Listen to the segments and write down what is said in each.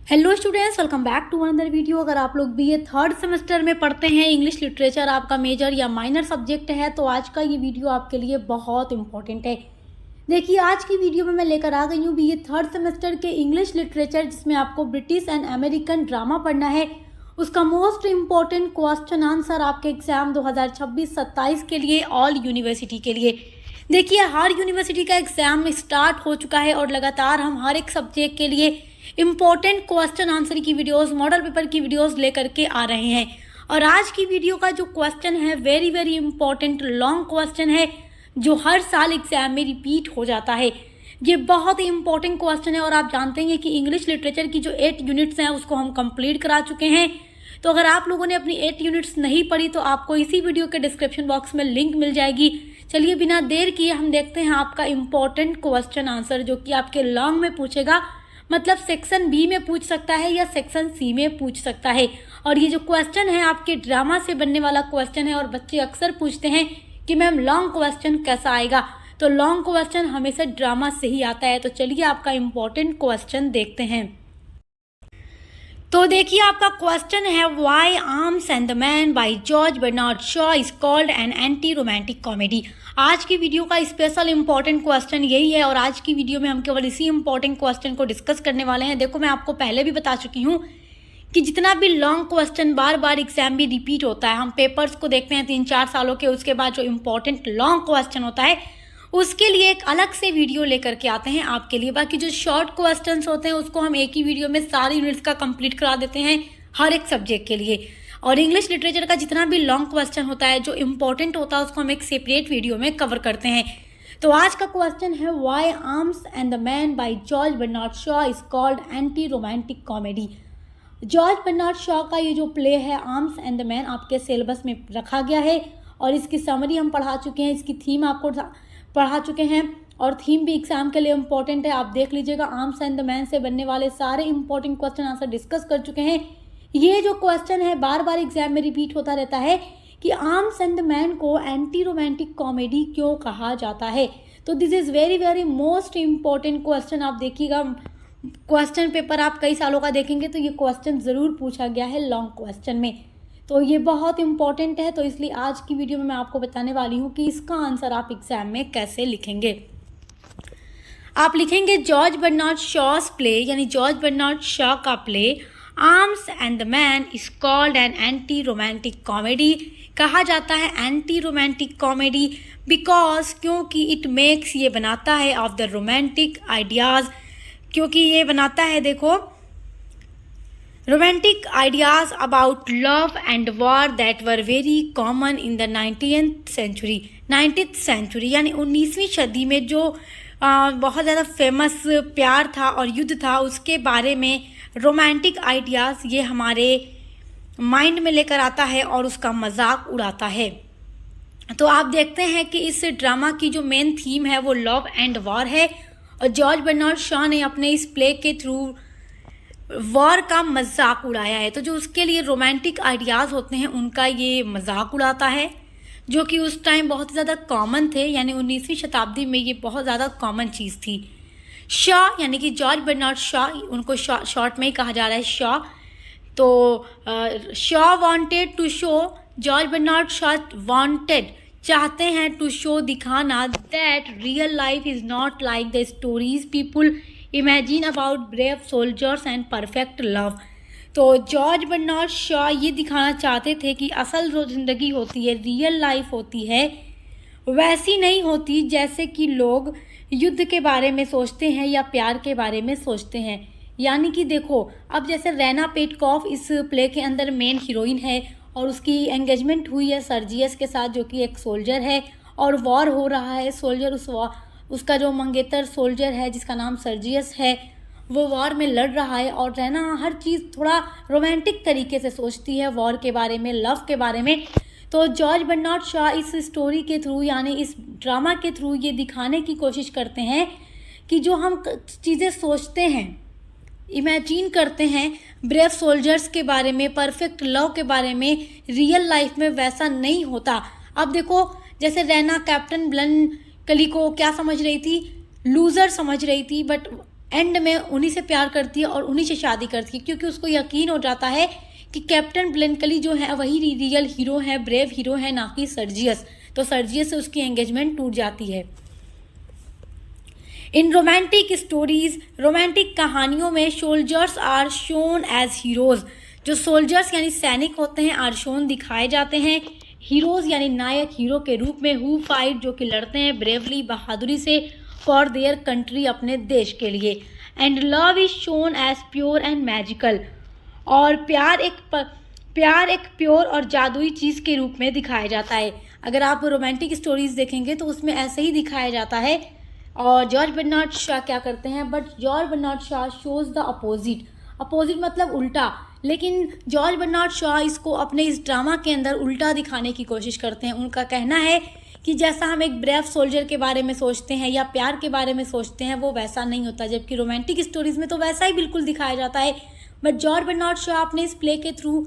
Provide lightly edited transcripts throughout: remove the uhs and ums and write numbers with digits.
Hello students, welcome back to another video. अगर आप लोग बीए थर्ड सेमेस्टर में पढ़ते हैं, इंग्लिश लिटरेचर आपका मेजर या माइनर सब्जेक्ट है, तो आज का ये वीडियो आपके लिए बहुत इंपॉर्टेंट है। देखिए, आज की वीडियो में मैं लेकर आ गई हूँ बीए थर्ड सेमेस्टर के इंग्लिश लिटरेचर, जिसमें आपको ब्रिटिश एंड अमेरिकन ड्रामा पढ़ना है। उसका मोस्ट इम्पॉर्टेंट क्वेश्चन आंसर आपके एग्जाम 2026-27 के लिए, ऑल यूनिवर्सिटी के लिए। देखिए, हर यूनिवर्सिटी का एग्जाम स्टार्ट हो चुका है और लगातार हम हर एक सब्जेक्ट के लिए इम्पॉर्टेंट क्वेश्चन आंसर की वीडियोस, मॉडल पेपर की वीडियोस लेकर के आ रहे हैं। और आज की वीडियो का जो क्वेश्चन है, very very important long question है, जो हर साल एग्जाम में रिपीट हो जाता है। ये बहुत ही इंपॉर्टेंट क्वेश्चन है और आप जानते हैं कि इंग्लिश लिटरेचर की जो 8 यूनिट्स हैं उसको हम कंप्लीट करा चुके हैं। तो अगर आप लोगों ने अपनी 8 यूनिट्स नहीं पढ़ी तो आपको इसी वीडियो के डिस्क्रिप्शन बॉक्स में लिंक मिल जाएगी। चलिए, बिना देर किए हम देखते हैं आपका इम्पॉर्टेंट क्वेश्चन आंसर, जो कि आपके लॉन्ग में पूछेगा। मतलब सेक्शन बी में पूछ सकता है या सेक्शन सी में पूछ सकता है। और ये जो क्वेश्चन है आपके ड्रामा से बनने वाला क्वेश्चन है। और बच्चे अक्सर पूछते हैं कि मैम लॉन्ग क्वेश्चन कैसा आएगा, तो लॉन्ग क्वेश्चन हमेशा ड्रामा से ही आता है। तो चलिए आपका इम्पोर्टेंट क्वेश्चन देखते हैं। तो देखिए, आपका क्वेश्चन है, why Arms and the Man by George Bernard Shaw is called an anti romantic comedy. आज की वीडियो का स्पेशल इंपॉर्टेंट क्वेश्चन यही है और आज की वीडियो में हम केवल इसी इंपॉर्टेंट क्वेश्चन को डिस्कस करने वाले हैं। देखो, मैं आपको पहले भी बता चुकी हूँ कि जितना भी लॉन्ग क्वेश्चन बार बार एग्जाम में रिपीट होता है, हम पेपर्स को देखते हैं 3-4 सालों के, उसके बाद जो इम्पोर्टेंट लॉन्ग क्वेश्चन होता है उसके लिए एक अलग से वीडियो लेकर के आते हैं आपके लिए। बाकी जो शॉर्ट क्वेश्चंस होते हैं उसको हम एक ही वीडियो में सारी यूनिट्स का कंप्लीट करा देते हैं हर एक सब्जेक्ट के लिए। और इंग्लिश लिटरेचर का जितना भी लॉन्ग क्वेश्चन होता है, जो इम्पोर्टेंट होता है, उसको हम एक सेपरेट वीडियो में कवर करते हैं। तो आज का क्वेश्चन है, why Arms and the Man by George Bernard Shaw is called anti romantic comedy. George Bernard Shaw का ये जो प्ले है आर्म्स एंड द मैन, आपके सिलेबस में रखा गया है और इसकी समरी हम पढ़ा चुके हैं, इसकी थीम आपको पढ़ा चुके हैं और थीम भी एग्जाम के लिए इंपॉर्टेंट है। आप देख लीजिएगा, आर्म्स एंड द मैन से बनने वाले सारे इंपॉर्टेंट क्वेश्चन आंसर डिस्कस कर चुके हैं। ये जो क्वेश्चन है बार बार एग्जाम में रिपीट होता रहता है कि आर्म्स एंड द मैन को एंटी रोमांटिक कॉमेडी क्यों कहा जाता है। तो this is very very most important question. आप देखिएगा, क्वेश्चन पेपर आप कई सालों का देखेंगे तो ये क्वेश्चन ज़रूर पूछा गया है लॉन्ग क्वेश्चन में। तो ये बहुत इंपॉर्टेंट है। तो इसलिए आज की वीडियो में मैं आपको बताने वाली हूँ कि इसका आंसर आप एग्जाम में कैसे लिखेंगे। आप लिखेंगे जॉर्ज बर्नार्ड शॉस प्ले, यानी जॉर्ज बर्नार्ड शॉ का play arms and the Man is called an anti romantic comedy. कहा जाता है एंटी रोमांटिक कॉमेडी बिकॉज, क्योंकि इट मेक्स, ये बनाता है, ऑफ द रोमांटिक आइडियाज़, क्योंकि ये बनाता है, देखो, romantic ideas about love and war that were very common in the 19th century. 19th century यानी 19वीं सदी में जो बहुत ज़्यादा फेमस प्यार था और युद्ध था, उसके बारे में रोमांटिक आइडियाज़ ये हमारे माइंड में लेकर आता है और उसका मजाक उड़ाता है। तो आप देखते हैं कि इस ड्रामा की जो मेन थीम है वो लव एंड वॉर है और जॉर्ज बर्नार्ड शॉ ने अपने इस प्ले के थ्रू वॉर का मजाक उड़ाया है। तो जो उसके लिए रोमांटिक आइडियाज़ होते हैं उनका ये मजाक उड़ाता है, जो कि उस टाइम बहुत ज़्यादा कॉमन थे, यानी 19वीं शताब्दी में ये बहुत ज़्यादा कॉमन चीज़ थी। शॉ यानी कि जॉर्ज बर्नार्ड शॉ, उनको शॉर्ट में ही कहा जा रहा है शॉ। तो Shaw wanted to show, George Bernard Shaw wanted, चाहते हैं, टू शो, दिखाना, that real life is not like the stories people imagine about brave soldiers and perfect love. तो जॉर्ज बर्नार्ड शॉ ये दिखाना चाहते थे कि असल जो ज़िंदगी होती है, रियल लाइफ होती है, वैसी नहीं होती जैसे कि लोग युद्ध के बारे में सोचते हैं या प्यार के बारे में सोचते हैं। यानी कि देखो, अब जैसे रैना पेटकॉफ इस प्ले के अंदर मेन हीरोइन है और उसकी एंगेजमेंट हुई है सर्जियस के साथ, जो कि एक सोल्जर है, और वॉर हो रहा है। सोल्जर उसका जो मंगेतर सोल्जर है जिसका नाम सर्जियस है, वो वॉर में लड़ रहा है और रैना हर चीज़ थोड़ा रोमांटिक तरीके से सोचती है, वॉर के बारे में, लव के बारे में। तो जॉर्ज बर्नार्ड शॉ इस स्टोरी के थ्रू, यानी इस ड्रामा के थ्रू, ये दिखाने की कोशिश करते हैं कि जो हम चीज़ें सोचते हैं, इमेजिन करते हैं ब्रेव सोल्जर्स के बारे में, परफेक्ट लव के बारे में, रियल लाइफ में वैसा नहीं होता। अब देखो, जैसे रैना कैप्टन ब्लन कली को क्या समझ रही थी, लूज़र समझ रही थी, बट एंड में उन्हीं से प्यार करती है और उन्हीं से शादी करती है, क्योंकि उसको यकीन हो जाता है कि कैप्टन ब्लैंकली जो है वही रियल हीरो है, ब्रेव हीरो है, ना कि सर्जियस। तो सर्जियस से उसकी एंगेजमेंट टूट जाती है। इन रोमांटिक स्टोरीज, रोमांटिक कहानियों में soldiers are shown as heroes, जो सोल्जर्स यानी सैनिक होते हैं आर शोन दिखाए जाते हैं, हीरोज यानी नायक हीरो के रूप में, हु फाइट जो कि लड़ते हैं ब्रेवली बहादुरी से, फॉर देयर कंट्री अपने देश के लिए, and love is shown as pure and magical, और प्यार एक प्योर और जादुई चीज़ के रूप में दिखाया जाता है। अगर आप रोमांटिक स्टोरीज देखेंगे तो उसमें ऐसे ही दिखाया जाता है। और जॉर्ज बर्नार्ड शॉ क्या करते हैं, but George Bernard Shaw shows the opposite मतलब उल्टा, लेकिन जॉर्ज बर्नार्ड शॉ इसको अपने इस ड्रामा के अंदर उल्टा दिखाने की कोशिश करते हैं। उनका कहना है कि जैसा हम एक ब्रेव सोल्जर के बारे में सोचते हैं या प्यार के बारे में सोचते हैं वो वैसा नहीं होता, जबकि रोमांटिक स्टोरीज में तो वैसा ही बिल्कुल दिखाया जाता है। बट जॉर्ज बर्नार्ड शॉ अपने इस प्ले के थ्रू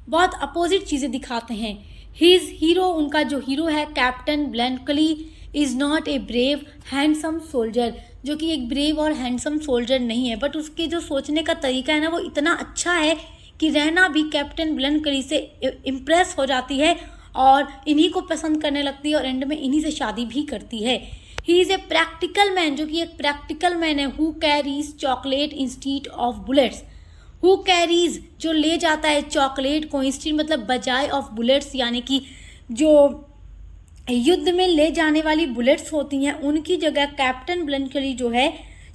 बहुत अपोजिट चीज़ें दिखाते हैं। हिज हीरो, उनका जो हीरो है captain blankly, is not a brave handsome soldier, जो कि एक ब्रेव और हैंडसम सोल्जर नहीं है, बट उसके जो सोचने का तरीका है ना वो इतना अच्छा है कि रहना भी कैप्टन ब्लैंकली से इम्प्रेस हो जाती है और इन्हीं को पसंद करने लगती है और एंड में इन्हीं से शादी भी करती है। He is a practical man, जो कि एक प्रैक्टिकल मैन है, who carries chocolate instead of bullets, who carries जो ले जाता है चॉकलेट को, इंस्टीड मतलब बजाय ऑफ बुलेट्स, यानी कि जो युद्ध में ले जाने वाली बुलेट्स होती हैं उनकी जगह कैप्टन ब्लैंकली जो है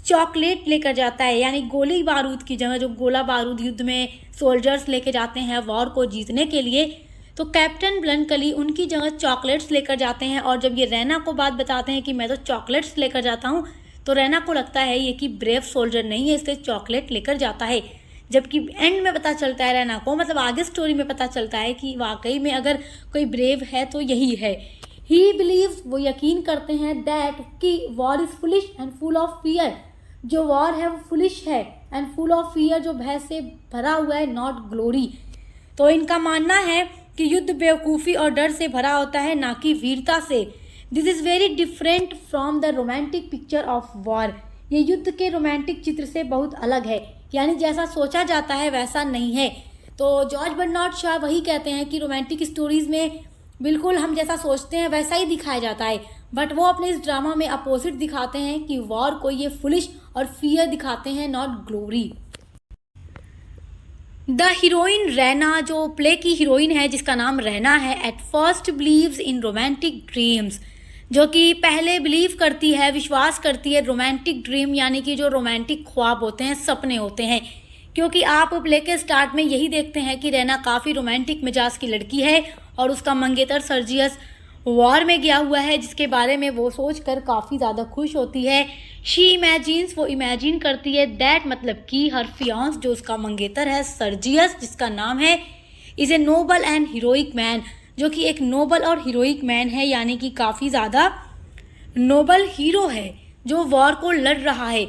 चॉकलेट लेकर जाता है, यानी गोली बारूद की जगह जो गोला बारूद युद्ध में सोल्जर्स लेके जाते हैं वॉर को जीतने के लिए, तो कैप्टन ब्लैंकली उनकी जगह चॉकलेट्स लेकर जाते हैं। और जब ये रैना को बात बताते हैं कि मैं तो चॉकलेट्स लेकर जाता हूँ, तो रैना को लगता है ये कि ब्रेव सोल्जर नहीं है इसलिए चॉकलेट लेकर जाता है, जबकि एंड में पता चलता है रैना को, मतलब आगे स्टोरी में पता चलता है कि वाकई में अगर कोई ब्रेव है तो यही है। ही बिलीव्स, वो यकीन करते हैं, दैट कि war is foolish and full of fear, जो वॉर है वो फुलिश है एंड फुल ऑफ फियर, जो भय से भरा हुआ है, नॉट ग्लोरी। तो इनका मानना है कि युद्ध बेवकूफ़ी और डर से भरा होता है, ना कि वीरता से। This is very different from the romantic picture of war, ये युद्ध के रोमांटिक चित्र से बहुत अलग है, यानी जैसा सोचा जाता है वैसा नहीं है। तो जॉर्ज बर्नार्ड शॉ वही कहते हैं कि रोमांटिक स्टोरीज़ में बिल्कुल हम जैसा सोचते हैं वैसा ही दिखाया जाता है, बट वो अपने इस ड्रामा में अपोजिट दिखाते हैं कि वॉर को ये फुलिश और फियर दिखाते हैं, not glory. The heroine Raina, जो प्ले की हीरोइन है जिसका नाम रैना है, at first believes in romantic dreams, जो कि पहले बिलीव करती है, विश्वास करती है रोमांटिक ड्रीम, यानी कि जो रोमांटिक ख्वाब होते हैं, सपने होते हैं, क्योंकि आप प्ले के स्टार्ट में यही देखते हैं कि रैना काफ़ी रोमांटिक मिजाज की लड़की है और उसका मंगेतर सर्जियस वॉर में गया हुआ है, जिसके बारे में वो सोचकर काफ़ी ज़्यादा खुश होती है। शी इमेजिन्स, वो इमेजिन करती है, दैट मतलब कि हर फियांस, जो उसका मंगेतर है सर्जियस जिसका नाम है, is a noble and heroic man, जो कि एक नोबल और हीरोइक मैन है, यानी कि काफ़ी ज़्यादा नोबल हीरो है जो वॉर को लड़ रहा है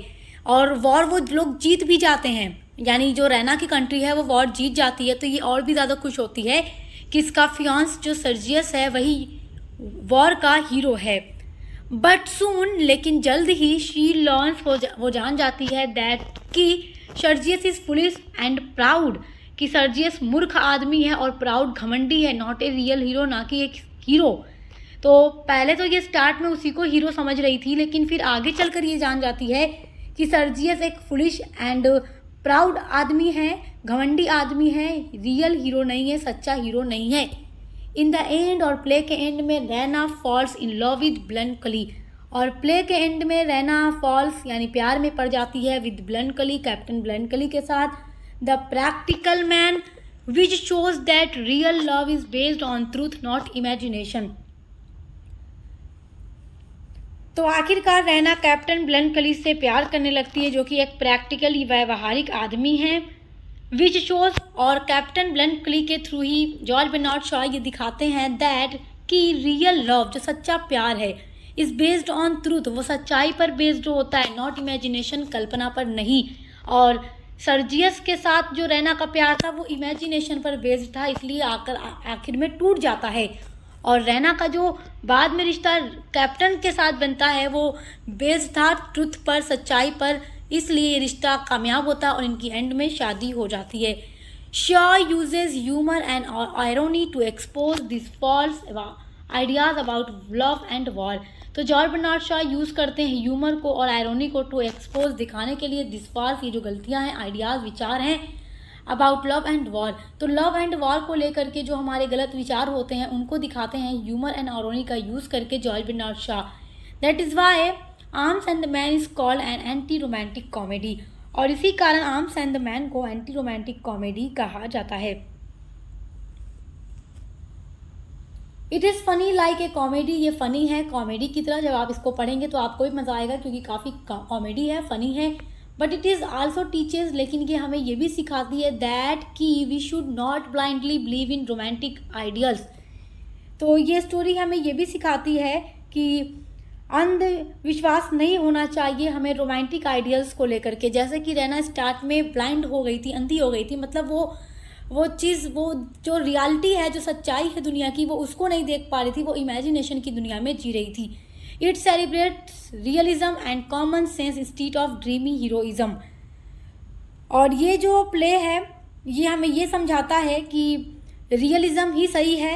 और वॉर वो लोग जीत भी जाते हैं, यानी जो रैना की कंट्री है वो वॉर जीत जाती है। तो ये और भी ज़्यादा खुश होती है कि इसका फियांस जो सर्जियस है वही वॉर का हीरो है। बट सून, लेकिन जल्द ही, शी लर्न्स, वो जान जाती है, दैट कि Sergius is foolish and proud, कि सर्जियस मूर्ख आदमी है और प्राउड घमंडी है, नॉट ए रियल हीरो, ना कि एक हीरो। तो पहले तो ये स्टार्ट में उसी को हीरो समझ रही थी, लेकिन फिर आगे चलकर ये जान जाती है कि सर्जियस एक फुलिश एंड प्राउड आदमी है, घमंडी आदमी है, रियल हीरो नहीं है, सच्चा हीरो नहीं है। इन द एंड, और प्ले के एंड में Raina falls in love with blankly, और प्ले के एंड में रैना फॉल्स यानी प्यार में पड़ जाती है विद ब्लैंकली, कैप्टन ब्लैंकली के साथ। The practical man which shows that real love is based on truth not imagination. तो आखिरकार रैना कैप्टन ब्लैंकली से प्यार करने लगती है, जो कि एक प्रैक्टिकल व्यावहारिक आदमी है, विच शोज, और कैप्टन ब्लैंकली के थ्रू ही जॉर्ज बर्नार्ड शॉ ये दिखाते हैं दैट कि रियल लव, जो सच्चा प्यार है, इज़ बेस्ड ऑन ट्रूथ, वो सच्चाई पर बेस्ड होता है, नॉट इमेजिनेशन, कल्पना पर नहीं। और सर्जियस के साथ जो रैना का प्यार था वो इमेजिनेशन पर बेस्ड था, इसलिए आखिर में टूट जाता है। और रैना का जो बाद में रिश्ता कैप्टन के साथ बनता है वो बेस्ड था ट्रुथ पर, सच्चाई पर, इसलिए ये रिश्ता कामयाब होता है और इनकी एंड में शादी हो जाती है। Shaw uses humour and irony to expose this false ideas about love and war. तो जॉर्ज बर्नार्ड शॉ यूज़ करते हैं ह्यूमर को और आयरनी को टू एक्सपोज दिखाने के लिए दिस फॉल्स, ये जो गलतियां हैं, आइडियाज़, विचार हैं अबाउट लव एंड वॉर। तो लव एंड वॉर को लेकर के जो हमारे गलत विचार होते हैं उनको दिखाते हैं ह्यूमर एंड आयरनी का यूज़ करके George Bernard Shaw. That is why Arms and the Man is called an anti romantic comedy, और इसी कारण आर्म्स एंड द मैन को एंटी रोमांटिक कॉमेडी कहा जाता है। It is funny like a comedy, ये फ़नी है कॉमेडी की तरह। जब आप इसको पढ़ेंगे तो आपको भी मज़ा आएगा क्योंकि काफ़ी कॉमेडी है, फ़नी है। But it is also teaches, लेकिन ये हमें ये भी सिखाती है दैट कि we should not blindly believe in romantic ideals. तो ये स्टोरी हमें ये भी सिखाती है कि अंधविश्वास नहीं होना चाहिए हमें रोमांटिक आइडियल्स को लेकर के। जैसे कि रैना स्टार्ट में ब्लाइंड हो गई थी, अंधी हो गई थी, मतलब वो चीज़, वो जो रियलिटी है, जो सच्चाई है दुनिया की, वो उसको नहीं देख पा रही थी, वो इमेजिनेशन की दुनिया में जी रही थी। It celebrates realism and common sense instead of dreamy heroism. और ये जो प्ले है ये हमें ये समझाता है कि रियलिज्म ही सही है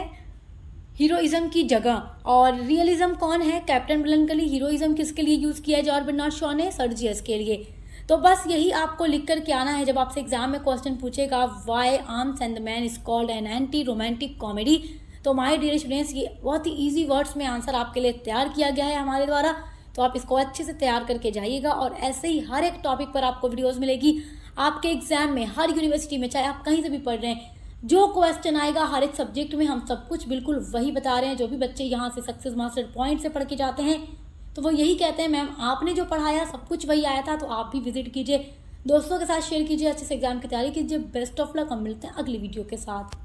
हीरोइज्म की जगह। और रियलिज्म कौन है? Captain blankly. हीरोइज्म किसके लिए यूज़ किया है जॉर्ज बर्नार्ड शॉ ने? सर्जियस के लिए। तो बस यही आपको लिख कर के आना है जब आपसे एग्जाम में क्वेश्चन पूछेगा why Arms and the Man is called an anti romantic comedy. तो माय डियर स्टूडेंट्स, ये बहुत ही इजी वर्ड्स में आंसर आपके लिए तैयार किया गया है हमारे द्वारा। तो आप इसको अच्छे से तैयार करके जाइएगा और ऐसे ही हर एक टॉपिक पर आपको वीडियोज़ मिलेगी आपके एग्जाम में, हर यूनिवर्सिटी में, चाहे आप कहीं से भी पढ़ रहे हैं। जो क्वेश्चन आएगा हर एक सब्जेक्ट में हम सब कुछ बिल्कुल वही बता रहे हैं। जो भी बच्चे यहाँ से सक्सेस मास्टर पॉइंट से पढ़ के जाते हैं तो वो यही कहते हैं मैम आपने जो पढ़ाया सब कुछ वही आया था। तो आप भी विजिट कीजिए, दोस्तों के साथ शेयर कीजिए, अच्छे से एग्जाम की तैयारी कीजिए। Best of luck. हम मिलते हैं अगली वीडियो के साथ।